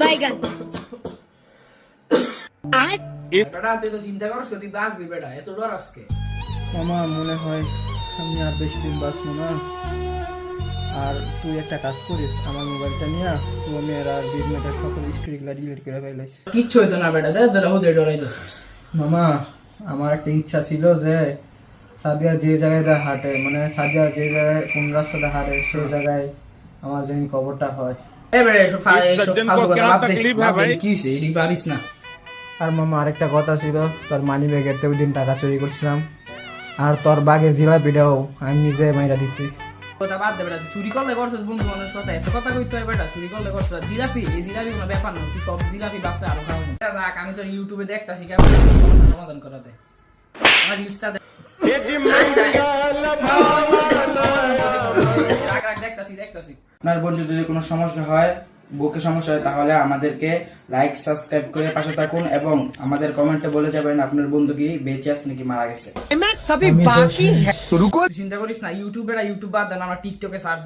বাইগান বেটা তুই তো চিন্তা করছ তুই বাঁচবি বেটা, এত ডর আজকে। মামা মনে হয় আমি আর বেশি দিন বাঁচবো না। আর তুই একটা কাজ করিস, আমার মোবাইলটা নিয়ে তুই মেয়ের আর বীর মেয়েটার সকল স্টোরিগুলো ডিলিট করে ফেলাইস। কিচ্ছু হইতো না বেটা, দেখ বেলা হতে ডরাইতেছিস। মামা আমার একটা ইচ্ছা ছিল যে সাদিয়া যে জায়গায় হাঁটে, মানে সাদিয়া যে জায়গায় কোন রাস্তাতে হাঁটে সেই জায়গায় আমার যেন কবরটা হয়। এ বেটা এসব ফালতু কথা বাদ দে, কি হইছে এডি পারিস না। আর মামা আরেকটা কথা ছিল, তোর মানি ব্যাগের ওই দিন টাকা চুরি করছিলাম, আর তোর বাগের জিলাপিটাও আমি নিজে মাইরা দিছি। কথা বাদ দে বেটা, চুরি করলে করছিস বন্ধু মানুষ কথা, এত কথা কইতে হয় বেটা। চুরি করলে করছিস জিলাপি, এই জিলাপি কোনো ব্যাপার না, তুই সব জিলাপি বাঁচতে আরো খাওয়া রাখ। আমি তোর ইউটিউবে দেখতাছি কেমন সমাধান করাতে। আমার রিলসটা দেখতাছি। আপনার বন্ধু যদি কোনো সমস্যা হয়, বুকে সমস্যা হয়, তাহলে আমাদেরকে লাইক সাবস্ক্রাইব করে পাশে থাকুন এবং আমাদের কমেন্টে বলে যাবেন আপনার বন্ধু কি বেঁচে আছে নাকি মারা গেছে। চিন্তা করিস না, ইউটিউব বাদ দেন, আমরা টিকটকে সার্চ